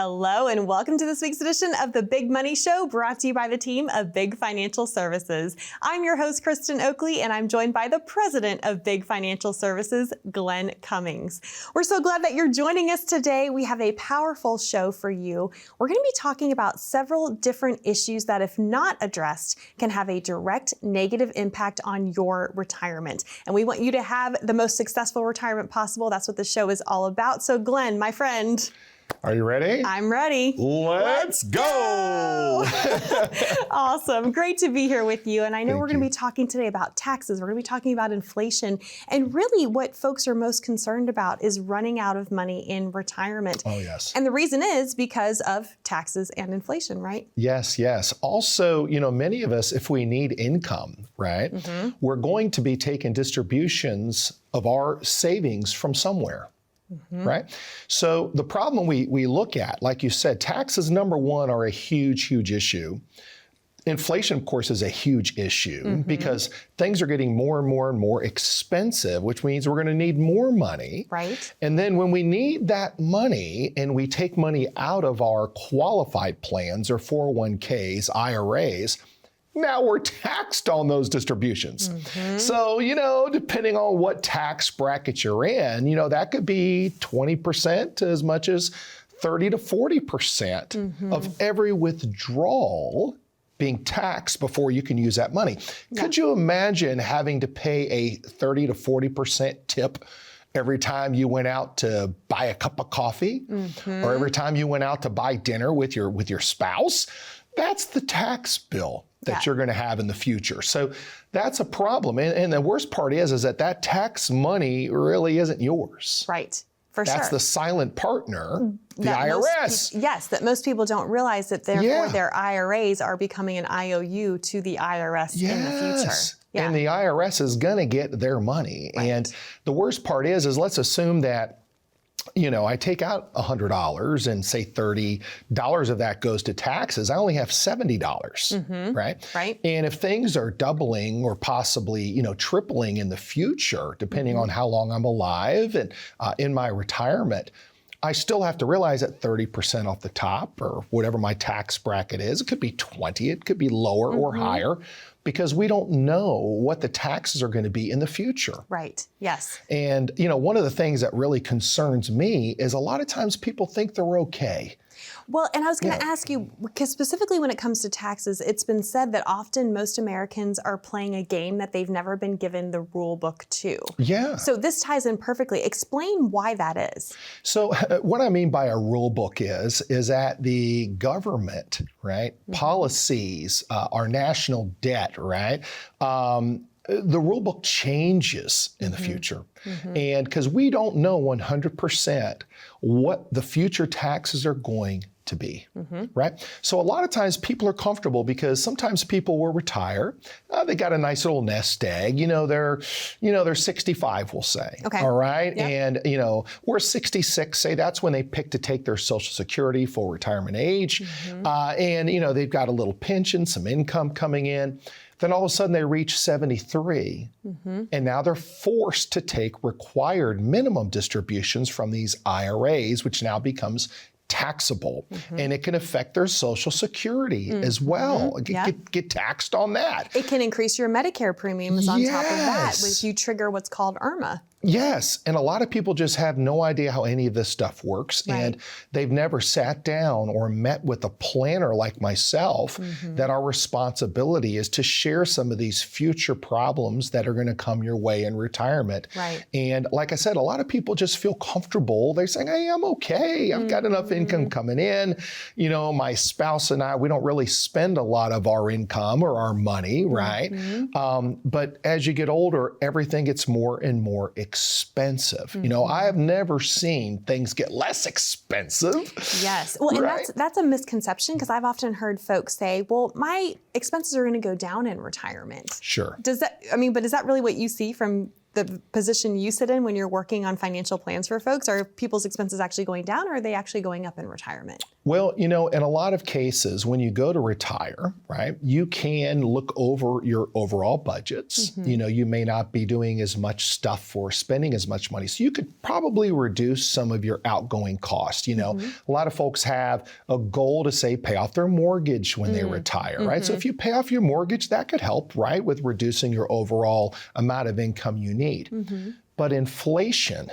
Hello, and welcome to this week's edition of the Big Money Show, brought to you by the team of Big Financial Services. I'm your host, Kristen Oakley, and I'm joined by the president of Big Financial Services, Glenn Cummings. We're so glad that you're joining us today. We have a powerful show for you. We're going to be talking about several different issues that, if not addressed, can have a direct negative impact on your retirement. And we want you to have the most successful retirement possible. That's what the show is all about. So, Glenn, my friend, are you ready? I'm ready. Let's go! Awesome. Great to be here with you. And I know we're going to you. be talking today about taxes. We're going to be talking about inflation. And really what folks are most concerned about is running out of money in retirement. Oh, yes. And the reason is because of taxes and inflation, right? Yes, yes. Also, many of us, if we need income, right, we're going to be taking distributions of our savings from somewhere. Right? So the problem we look at, like you said, taxes, number one, are a huge, huge issue. Inflation, of course, is a huge issue because things are getting more and more and more expensive, which means we're going to need more money. Right. And then when we need that money and we take money out of our qualified plans or 401ks, IRAs, now we're taxed on those distributions. So, depending on what tax bracket you're in, that could be 20% to as much as 30 to 40% of every withdrawal being taxed before you can use that money. Yeah. Could you imagine having to pay a 30 to 40% tip every time you went out to buy a cup of coffee or every time you went out to buy dinner with your spouse? That's the tax bill that you're going to have in the future. So that's a problem. And the worst part is that tax money really isn't yours. Right. For sure. That's the silent partner, the that IRS. that most people don't realize that therefore their IRAs are becoming an IOU to the IRS in the future. Yeah. And the IRS is going to get their money. Right. And the worst part is let's assume that I take out $100 and say $30 of that goes to taxes. I only have $70, right? Right. And if things are doubling or possibly, tripling in the future, depending on how long I'm alive and in my retirement, I still have to realize that 30% off the top or whatever my tax bracket is, it could be 20, it could be lower or higher, because we don't know what the taxes are going to be in the future. Right. Yes. And, one of the things that really concerns me is a lot of times people think they're okay. Well, and I was going to ask you, because specifically when it comes to taxes, it's been said that often most Americans are playing a game that they've never been given the rule book to. Yeah. So this ties in perfectly. Explain why that is. So what I mean by a rule book is that the government, right, policies, our national debt, right, the rule book changes in the future. And because we don't know 100% what the future taxes are going to be, right? So a lot of times people are comfortable because sometimes people will retire. They got a nice little nest egg. They're 65, we'll say. Okay. All right. Yep. And, or 66, say that's when they pick to take their Social Security full retirement age. And, they've got a little pension, some income coming in. Then all of a sudden they reach 73, and now they're forced to take required minimum distributions from these IRAs, which now becomes taxable, and it can affect their Social Security as well. Get taxed on that. It can increase your Medicare premiums on top of that if you trigger what's called IRMAA. Yes, and a lot of people just have no idea how any of this stuff works, and they've never sat down or met with a planner like myself that our responsibility is to share some of these future problems that are going to come your way in retirement. Right. And like I said, a lot of people just feel comfortable. They're saying, hey, I'm okay. I've got enough income coming in. My spouse and I, we don't really spend a lot of our income or our money, right? But as you get older, everything gets more and more expensive. I have never seen things get less expensive. Yes. Well, and that's a misconception, because I've often heard folks say, well, my expenses are going to go down in retirement. Sure. But is that really what you see from the position you sit in when you're working on financial plans for folks? Are people's expenses actually going down, or are they actually going up in retirement? Well, in a lot of cases, when you go to retire, right, you can look over your overall budgets. You may not be doing as much stuff for spending as much money. So you could probably reduce some of your outgoing costs. A lot of folks have a goal to, say, pay off their mortgage when they retire, right? So if you pay off your mortgage, that could help, right, with reducing your overall amount of income you need. But inflation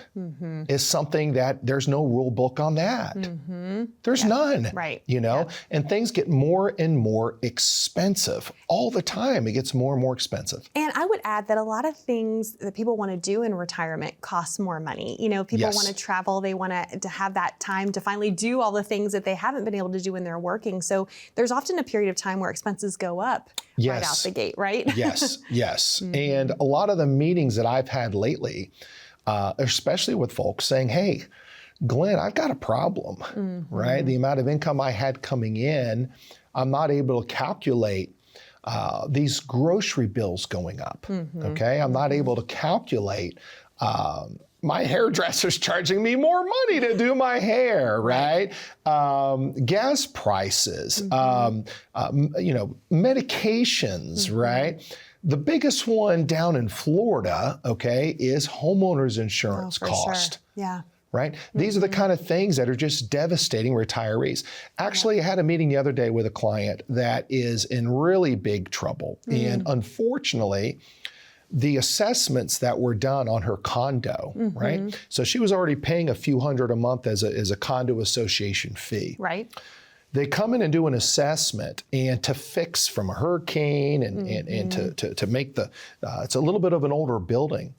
is something that there's no rule book on that. There's none, right? And things get more and more expensive all the time. It gets more and more expensive. And I would add that a lot of things that people want to do in retirement cost more money. People want to travel. They want to have that time to finally do all the things that they haven't been able to do when they're working. So there's often a period of time where expenses go up right out the gate, right? Yes. And a lot of the meetings that I've had lately, especially with folks saying, hey, Glenn, I've got a problem, right? The amount of income I had coming in, I'm not able to calculate these grocery bills going up, okay? I'm not able to calculate my hairdresser's charging me more money to do my hair, right? Gas prices, medications, right? The biggest one down in Florida, okay, is homeowners insurance cost. Sure. Yeah. Right? These are the kind of things that are just devastating retirees. Actually, I had a meeting the other day with a client that is in really big trouble. And unfortunately, the assessments that were done on her condo, right? So she was already paying a few $100 a month as a condo association fee. Right. They come in and do an assessment, and to fix from a hurricane and to make it's a little bit of an older building.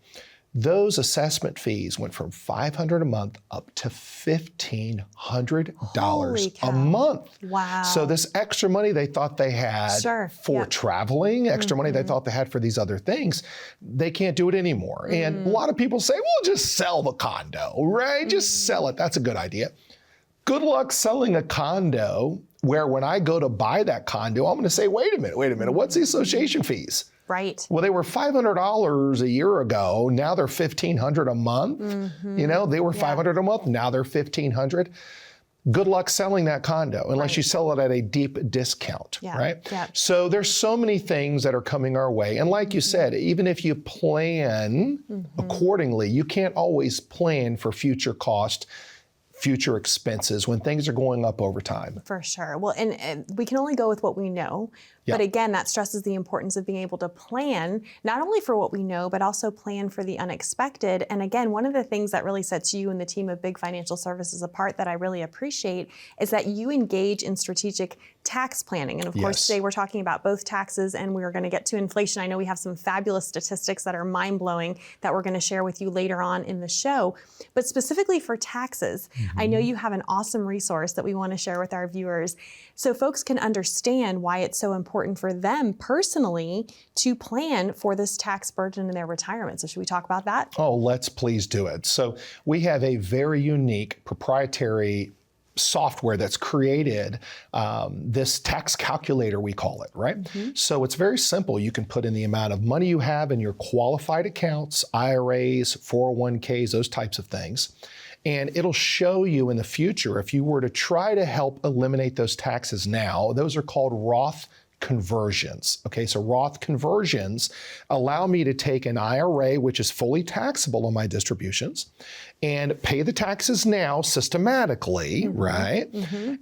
Those assessment fees went from $500 a month up to $1,500 a month. Wow. So this extra money they thought they had for traveling, extra money they thought they had for these other things, they can't do it anymore. And a lot of people say, well, just sell the condo, right? Just sell it. That's a good idea. Good luck selling a condo where when I go to buy that condo, I'm going to say, wait a minute, what's the association fees? Right. Well, they were $500 a year ago. Now they're $1,500 a month. They were $500 a month. Now they're $1,500. Good luck selling that condo unless you sell it at a deep discount, right? Yeah. So there's so many things that are coming our way. And like you said, even if you plan accordingly, you can't always plan for future cost, future expenses when things are going up over time. For sure. Well, and we can only go with what we know. But again, that stresses the importance of being able to plan, not only for what we know, but also plan for the unexpected. And again, one of the things that really sets you and the team of Big Financial Services apart that I really appreciate is that you engage in strategic tax planning. And of course, today we're talking about both taxes and we're going to get to inflation. I know we have some fabulous statistics that are mind-blowing that we're going to share with you later on in the show. But specifically for taxes, I know you have an awesome resource that we want to share with our viewers so folks can understand why it's so important for them personally to plan for this tax burden in their retirement. So should we talk about that? Oh, let's please do it. So we have a very unique proprietary software that's created, this tax calculator, we call it, right? So it's very simple. You can put in the amount of money you have in your qualified accounts, IRAs, 401ks, those types of things. And it'll show you in the future, if you were to try to help eliminate those taxes now, those are called Roth conversions. Okay, so Roth conversions allow me to take an IRA, which is fully taxable on my distributions, and pay the taxes now systematically, right?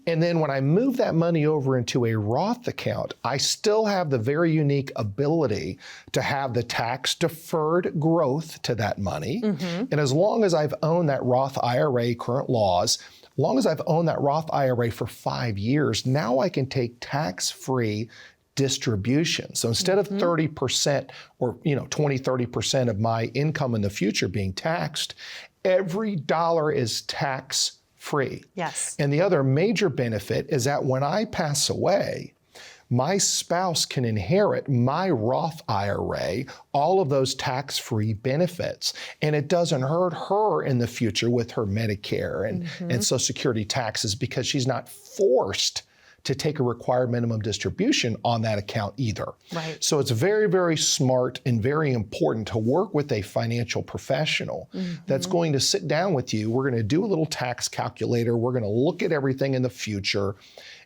And then when I move that money over into a Roth account, I still have the very unique ability to have the tax deferred growth to that money. And as long as I've owned that Roth IRA, current laws, as long as I've owned that Roth IRA for 5 years, now I can take tax-free distribution. So instead of 30% or 20, 30% of my income in the future being taxed, every dollar is tax-free. Yes. And the other major benefit is that when I pass away, my spouse can inherit my Roth IRA, all of those tax-free benefits, and it doesn't hurt her in the future with her Medicare and Social Security taxes because she's not forced to take a required minimum distribution on that account either. Right. So it's very, very smart and very important to work with a financial professional that's going to sit down with you. We're going to do a little tax calculator. We're going to look at everything in the future.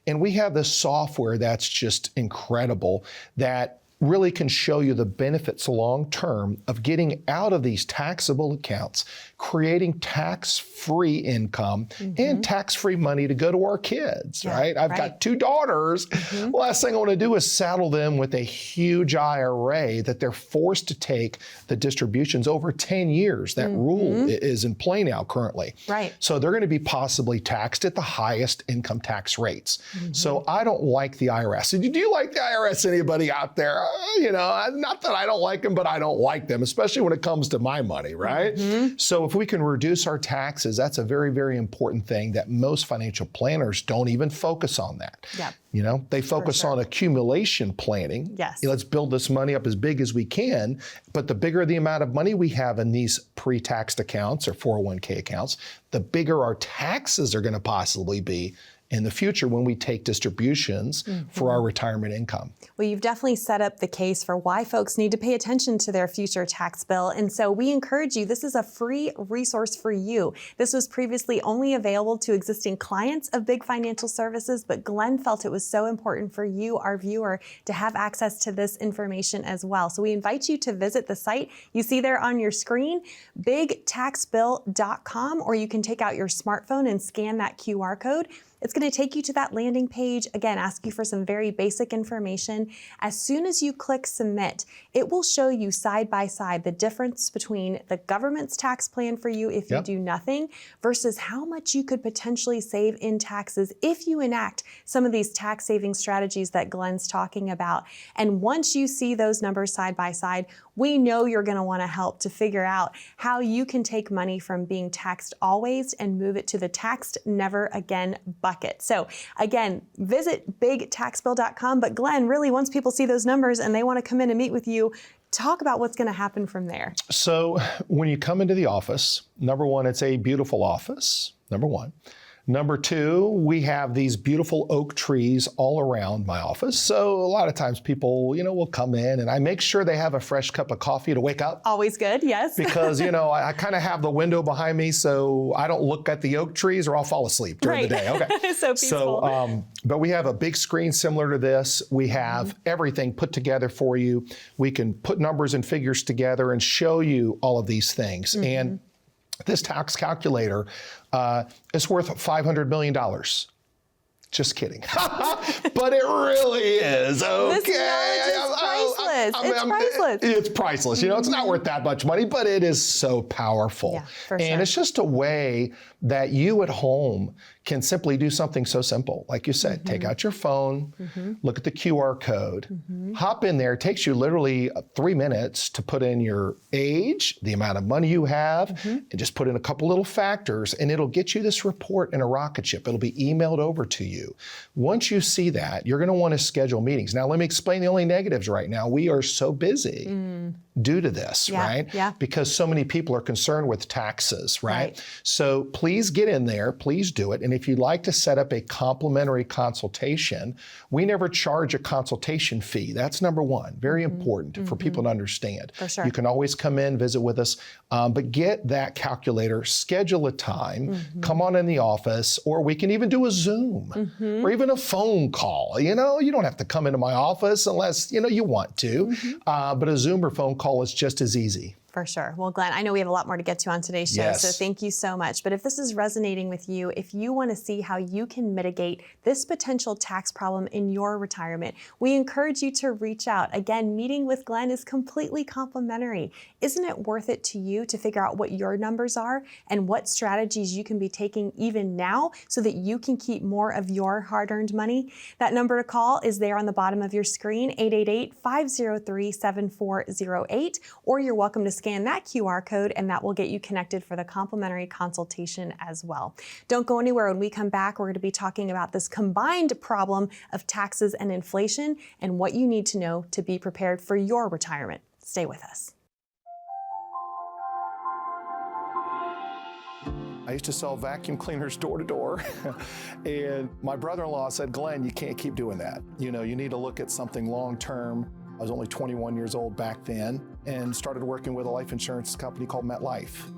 And we have this software that's just incredible that really can show you the benefits long term of getting out of these taxable accounts, creating tax-free income and tax-free money to go to our kids, right? I've got 2 daughters. Last thing I want to do is saddle them with a huge IRA that they're forced to take the distributions over 10 years. That rule is in play now currently. Right. So they're going to be possibly taxed at the highest income tax rates. So I don't like the IRS. Do you like the IRS, anybody out there? You know, not that I don't like them, but I don't like them, especially when it comes to my money, right? So if we can reduce our taxes, that's a very, very important thing that most financial planners don't even focus on that. Yep. You know, they focus on accumulation planning. Yes. Let's build this money up as big as we can. But the bigger the amount of money we have in these pre-taxed accounts or 401k accounts, the bigger our taxes are going to possibly be in the future when we take distributions for our retirement income. Well, you've definitely set up the case for why folks need to pay attention to their future tax bill. And so we encourage you, this is a free resource for you. This was previously only available to existing clients of Big Financial Services, but Glenn felt it was so important for you, our viewer, to have access to this information as well. So we invite you to visit the site you see there on your screen, bigtaxbill.com, or you can take out your smartphone and scan that QR code. It's going to take you to that landing page, again, ask you for some very basic information. As soon as you click submit, it will show you side by side the difference between the government's tax plan for you if you do nothing versus how much you could potentially save in taxes if you enact some of these tax saving strategies that Glenn's talking about. And once you see those numbers side by side, we know you're going to want to help to figure out how you can take money from being taxed always and move it to the taxed never again bucket. So again, visit bigtaxbill.com. But Glenn, really, once people see those numbers and they want to come in and meet with you, talk about what's going to happen from there. So when you come into the office, number one, it's a beautiful office, number one. Number two, we have these beautiful oak trees all around my office. So a lot of times people, you know, will come in and I make sure they have a fresh cup of coffee to wake up. Always good, yes. Because, you know, I kind of have the window behind me so I don't look at the oak trees or I'll fall asleep during the day. Okay. So peaceful. So, but we have a big screen similar to this. We have everything put together for you. We can put numbers and figures together and show you all of these things. And this tax calculator is worth $500 million. Just kidding. But it really is. Okay. This knowledge is priceless. It's priceless. It's priceless. You know, it's not worth that much money, but it is so powerful. Yeah, for and sure. it's just a way that you at home can simply do something so simple. Like you said, take out your phone, look at the QR code, hop in there. It takes you literally 3 minutes to put in your age, the amount of money you have, and just put in a couple little factors, and it'll get you this report in a rocket ship. It'll be emailed over to you. Once you see that, you're going to want to schedule meetings. Now, let me explain the only negatives right now. We are so busy due to this, right? Yeah. Because so many people are concerned with taxes, right? So please get in there, please do it. And if you'd like to set up a complimentary consultation, we never charge a consultation fee. That's number one, very important for people to understand. For sure. You can always come in, visit with us, but get that calculator, schedule a time, come on in the office, or we can even do a Zoom or even a phone call. You know, you don't have to come into my office unless, you know, you want to, but a Zoom or phone call is just as easy. For sure. Well, Glenn, I know we have a lot more to get to on today's show, so thank you so much. But if this is resonating with you, if you want to see how you can mitigate this potential tax problem in your retirement, we encourage you to reach out. Again, meeting with Glenn is completely complimentary. Isn't it worth it to you to figure out what your numbers are and what strategies you can be taking even now so that you can keep more of your hard-earned money? That number to call is there on the bottom of your screen, 888-503-7408, or you're welcome to scan that QR code and that will get you connected for the complimentary consultation as well. Don't go anywhere. When we come back, we're going to be talking about this combined problem of taxes and inflation and what you need to know to be prepared for your retirement. Stay with us. I used to sell vacuum cleaners door to door. And my brother-in-law said, Glenn, you can't keep doing that. You need to look at something long-term. I was only 21 years old back then and started working with a life insurance company called MetLife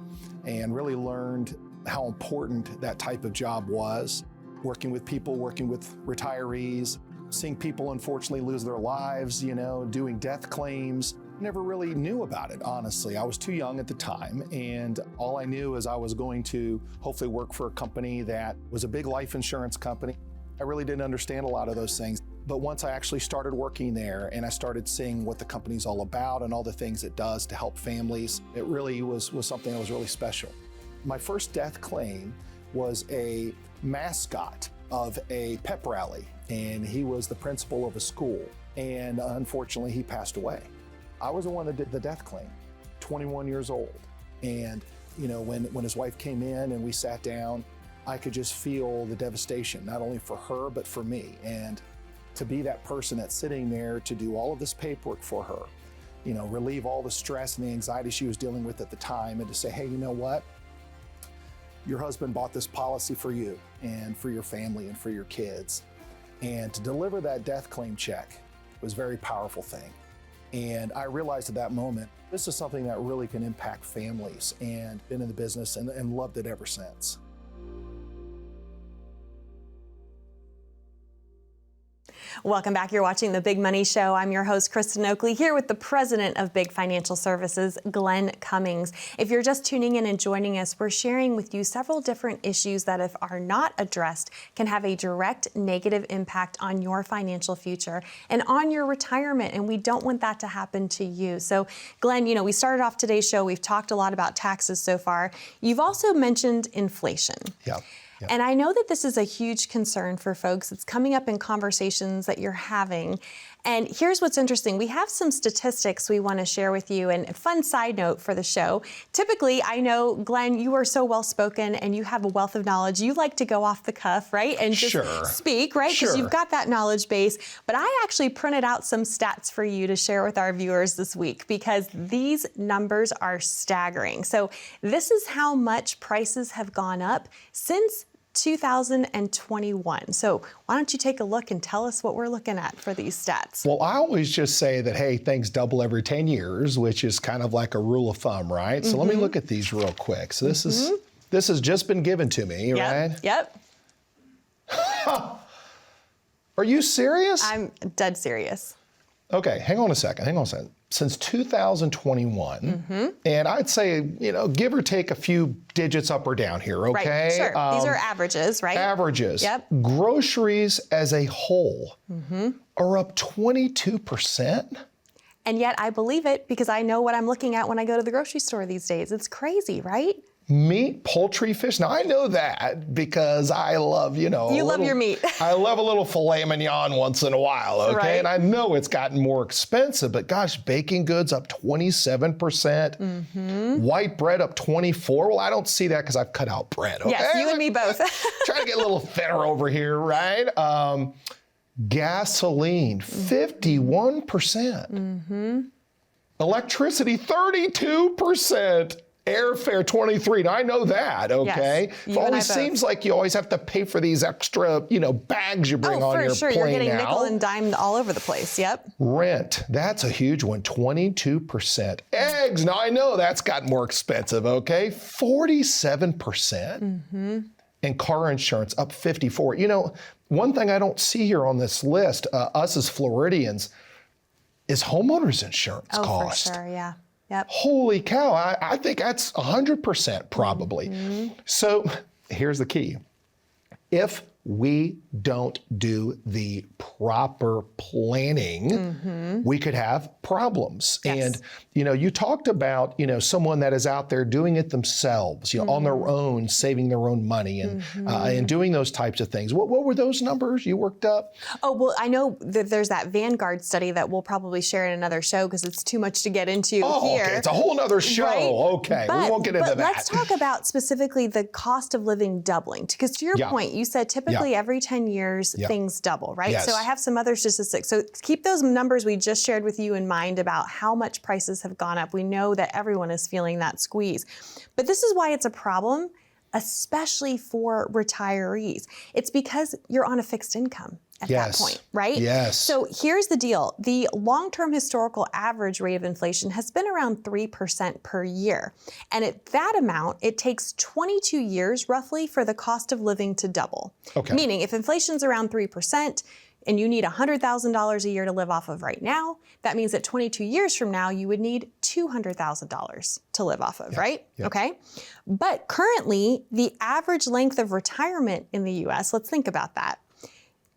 and really learned how important that type of job was. Working with people, working with retirees, seeing people unfortunately lose their lives, doing death claims. Never really knew about it, honestly. I was too young at the time, and all I knew is I was going to hopefully work for a company that was a big life insurance company. I really didn't understand a lot of those things. But once I actually started working there and I started seeing what the company's all about and all the things it does to help families, it really was something that was really special. My first death claim was a mascot of a pep rally, and he was the principal of a school, and unfortunately he passed away. I was the one that did the death claim, 21 years old. And when his wife came in and we sat down, I could just feel the devastation, not only for her, but for me. And to be that person that's sitting there to do all of this paperwork for her, relieve all the stress and the anxiety she was dealing with at the time, and to say, hey, you know what? Your husband bought this policy for you and for your family and for your kids. And to deliver that death claim check was a very powerful thing. And I realized at that moment, this is something that really can impact families, and been in the business and loved it ever since. Welcome back. You're watching The Big Money Show. I'm your host, Kristen Oakley, here with the president of Big Financial Services, Glenn Cummings. If you're just tuning in and joining us, we're sharing with you several different issues that, if are not addressed, can have a direct negative impact on your financial future and on your retirement. And we don't want that to happen to you. So, Glenn, we started off today's show. We've talked a lot about taxes so far. You've also mentioned inflation. Yeah. And I know that this is a huge concern for folks. It's coming up in conversations that you're having. And here's what's interesting. We have some statistics we want to share with you, and a fun side note for the show. Typically, I know, Glenn, you are so well-spoken and you have a wealth of knowledge. You like to go off the cuff, right? And just speak, right? Because you've got that knowledge base. But I actually printed out some stats for you to share with our viewers this week, because these numbers are staggering. So this is how much prices have gone up since 2021. So why don't you take a look and tell us what we're looking at for these stats? Well, I always just say that, hey, things double every 10 years, which is kind of like a rule of thumb, right? So let me look at these real quick. So this has just been given to me, right? Yep. Are you serious? I'm dead serious. Okay, hang on a second. Since 2021, and I'd say, give or take a few digits up or down here, okay? Right, sure. These are averages, right? Averages. Yep. Groceries as a whole are up 22%. And yet I believe it, because I know what I'm looking at when I go to the grocery store these days. It's crazy, right? Meat, poultry, fish. Now, I know that because I love, You love your meat. I love a little filet mignon once in a while, okay? Right. And I know it's gotten more expensive, but gosh, baking goods up 27%. White bread up 24%. Well, I don't see that because I've cut out bread, okay? Yes, you and me both. Trying to get a little thinner over here, right? Gasoline, 51%. Electricity, 32%. Airfare, 23%. Now, I know that, okay? Yes, It always seems like you always have to pay for these extra, bags you bring on your plane now. Oh, for sure. You're getting nickel and dimed all over the place. Yep. Rent, that's a huge one, 22%. Eggs, now I know that's gotten more expensive, okay? 47%. And car insurance up 54%. One thing I don't see here on this list, us as Floridians, is homeowners insurance cost. Oh, for sure, yeah. Yep. Holy cow, I think that's 100% probably. So here's the key. If we don't do the proper planning, we could have problems. Yes. And, you talked about, someone that is out there doing it themselves, on their own, saving their own money and doing those types of things. What were those numbers you worked up? Oh, well, I know that there's that Vanguard study that we'll probably share in another show because it's too much to get into here. Okay, it's a whole nother show. Right? Okay, we won't get into that. Let's talk about specifically the cost of living doubling. Because to your point, you said typically every 10 years, things double, right? Yes. So I have some other statistics. So keep those numbers we just shared with you in mind about how much prices have gone up. We know that everyone is feeling that squeeze. But this is why it's a problem, especially for retirees. It's because you're on a fixed income at that point, right? Yes. So here's the deal. The long-term historical average rate of inflation has been around 3% per year. And at that amount, it takes 22 years roughly for the cost of living to double. Okay. Meaning if inflation's around 3%, and you need $100,000 a year to live off of right now, that means that 22 years from now, you would need $200,000 to live off of, right? Yeah. Okay. But currently, the average length of retirement in the US, let's think about that.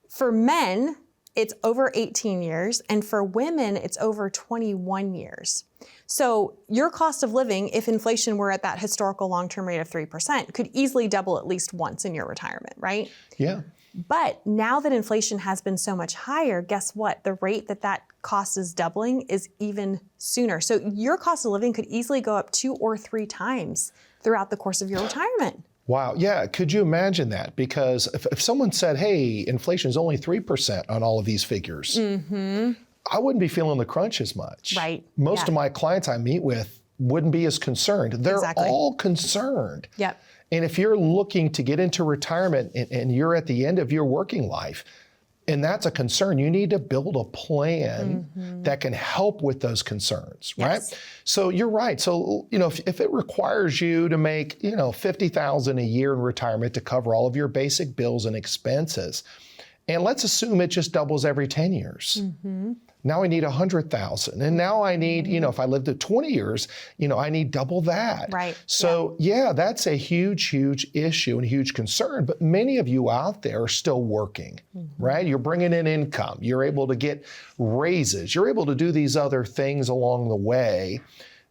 For men, it's over 18 years, and for women, it's over 21 years. So your cost of living, if inflation were at that historical long-term rate of 3%, could easily double at least once in your retirement, right? Yeah. But now that inflation has been so much higher, guess what? The rate that cost is doubling is even sooner. So your cost of living could easily go up 2 or 3 times throughout the course of your retirement. Wow. Yeah. Could you imagine that? Because if someone said, hey, inflation is only 3% on all of these figures, I wouldn't be feeling the crunch as much. Right. Most of my clients I meet with wouldn't be as concerned. They're Exactly. all concerned. Yep. And if you're looking to get into retirement and you're at the end of your working life, and that's a concern, you need to build a plan that can help with those concerns, right? Yes. So you're right. So, if it requires you to make, $50,000 a year in retirement to cover all of your basic bills and expenses, and let's assume it just doubles every 10 years. Now I need 100,000. And now I need, if I lived to 20 years, I need double that. Right. So yeah, that's a huge, huge issue and a huge concern. But many of you out there are still working, right? You're bringing in income. You're able to get raises. You're able to do these other things along the way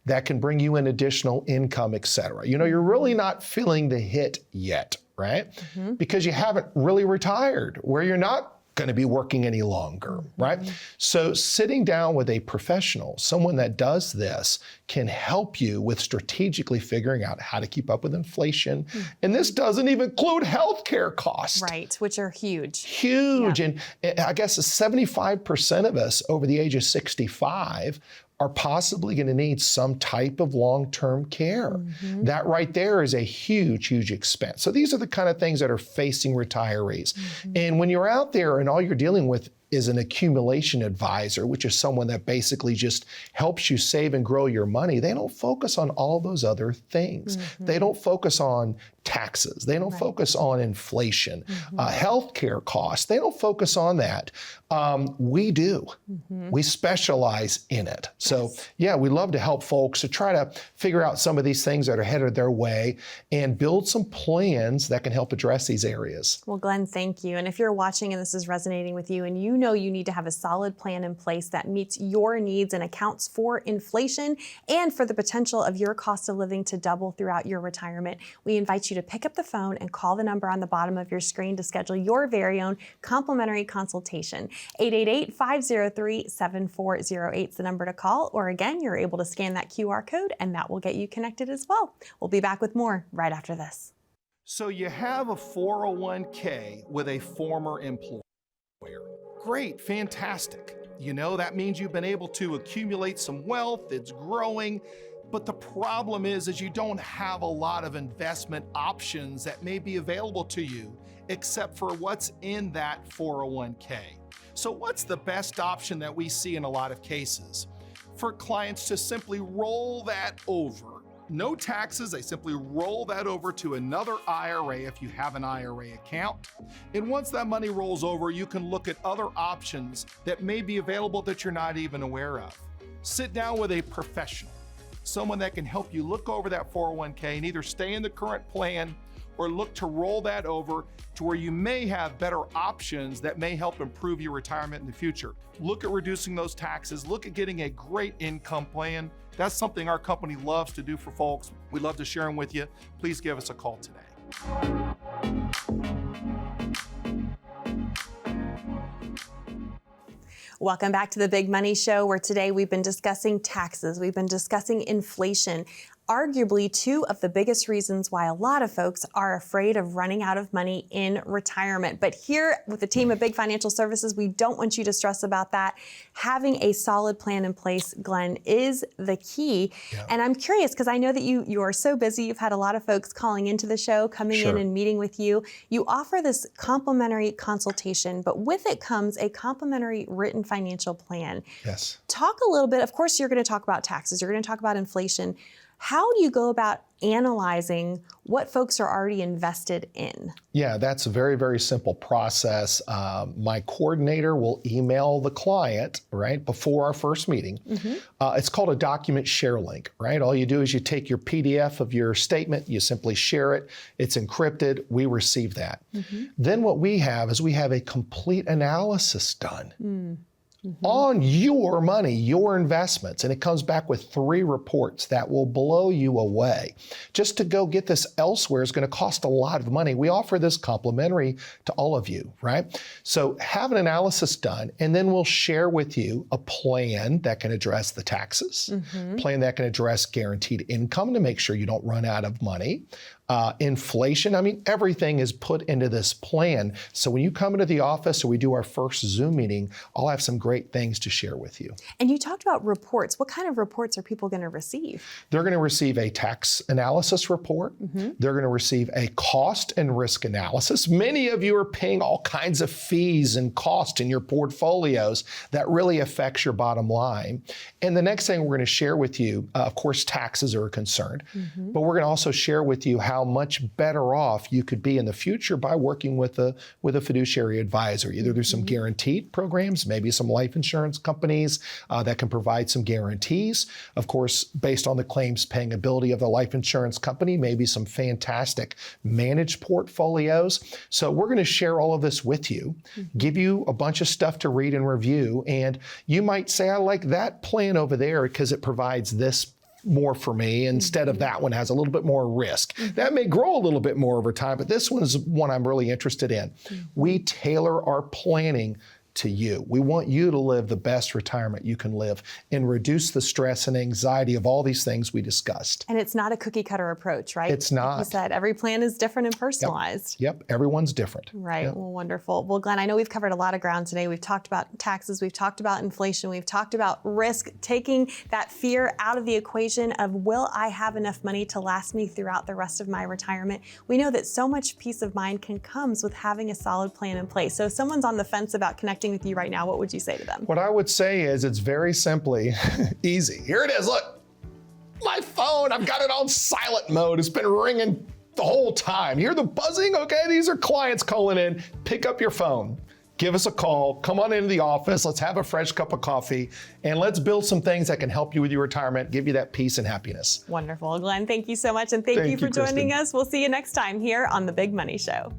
that can bring you in additional income, et cetera. You're really not feeling the hit yet, right? Because you haven't really retired, where you're not going to be working any longer, right? So sitting down with a professional, someone that does this, can help you with strategically figuring out how to keep up with inflation. And this doesn't even include healthcare costs. Right, which are huge. Huge. Yeah. And I guess 75% of us over the age of 65 are possibly going to need some type of long-term care. That right there is a huge, huge expense. So these are the kind of things that are facing retirees. And when you're out there and all you're dealing with is an accumulation advisor, which is someone that basically just helps you save and grow your money, they don't focus on all those other things. They don't focus on taxes. They don't focus on inflation, healthcare costs. They don't focus on that. We do. We specialize in it. So yeah, we love to help folks to try to figure out some of these things that are headed their way and build some plans that can help address these areas. Well, Glenn, thank you. And if you're watching and this is resonating with you and you know you need to have a solid plan in place that meets your needs and accounts for inflation and for the potential of your cost of living to double throughout your retirement, we invite you to pick up the phone and call the number on the bottom of your screen to schedule your very own complimentary consultation. 888-503-7408 is the number to call, or again, you're able to scan that QR code and that will get you connected as well. We'll be back with more right after this. So you have a 401k with a former employer. Great, fantastic. That means you've been able to accumulate some wealth, it's growing. But the problem is you don't have a lot of investment options that may be available to you, except for what's in that 401k. So what's the best option that we see in a lot of cases? For clients to simply roll that over. No taxes, they simply roll that over to another IRA if you have an IRA account. And once that money rolls over, you can look at other options that may be available that you're not even aware of. Sit down with a professional, someone that can help you look over that 401k and either stay in the current plan or look to roll that over to where you may have better options that may help improve your retirement in the future. Look at reducing those taxes, look at getting a great income plan. That's something our company loves to do for folks. We'd love to share them with you. Please give us a call today. Welcome back to the Big Money Show, where today we've been discussing taxes, we've been discussing inflation. arguably two of the biggest reasons why a lot of folks are afraid of running out of money in retirement. But here with the team of Big Financial Services, we don't want you to stress about that. Having a solid plan in place, Glenn, is the key. Yeah. And I'm curious, because I know that you are so busy. You've had a lot of folks calling into the show, coming in and meeting with you. You offer this complimentary consultation, but with it comes a complimentary written financial plan. Yes. Talk a little bit, of course, you're going to talk about taxes, you're going to talk about inflation. How do you go about analyzing what folks are already invested in? Yeah, that's a very, very simple process. My coordinator will email the client, right, before our first meeting. It's called a document share link, right? All you do is you take your PDF of your statement, you simply share it, it's encrypted, we receive that. Then what we have is we have a complete analysis done. On your money, your investments. And it comes back with 3 reports that will blow you away. Just to go get this elsewhere is going to cost a lot of money. We offer this complimentary to all of you, right? So have an analysis done, and then we'll share with you a plan that can address the taxes, plan that can address guaranteed income to make sure you don't run out of money. Inflation, I mean, everything is put into this plan. So when you come into the office or we do our first Zoom meeting, I'll have some great things to share with you. And you talked about reports. What kind of reports are people going to receive? They're going to receive a tax analysis report. They're going to receive a cost and risk analysis. Many of you are paying all kinds of fees and cost in your portfolios that really affects your bottom line. And the next thing we're going to share with you, of course, taxes are a concern, but we're going to also share with you how much better off you could be in the future by working with a fiduciary advisor, either through some guaranteed programs, maybe some life insurance companies that can provide some guarantees. Of course, based on the claims paying ability of the life insurance company, maybe some fantastic managed portfolios. So we're going to share all of this with you, give you a bunch of stuff to read and review, and you might say, I like that plan over there because it provides this more for me instead of that one has a little bit more risk. That may grow a little bit more over time, but this one is one I'm really interested in. We tailor our planning to you. We want you to live the best retirement you can live and reduce the stress and anxiety of all these things we discussed. And it's not a cookie cutter approach, right? It's not. Like you said, every plan is different and personalized. Yep. Everyone's different. Right. Yep. Well, wonderful. Well, Glenn, I know we've covered a lot of ground today. We've talked about taxes. We've talked about inflation. We've talked about risk, taking that fear out of the equation of, will I have enough money to last me throughout the rest of my retirement? We know that so much peace of mind comes with having a solid plan in place. So if someone's on the fence about connecting with you right now, what would you say to them? What I would say is it's very simply easy. Here it is. Look, my phone, I've got it on silent mode. It's been ringing the whole time. You hear the buzzing? Okay, these are clients calling in. Pick up your phone. Give us a call. Come on into the office. Let's have a fresh cup of coffee, and let's build some things that can help you with your retirement, give you that peace and happiness. Wonderful. Glenn, thank you so much, and thank you for joining us. We'll see you next time here on The Big Money Show.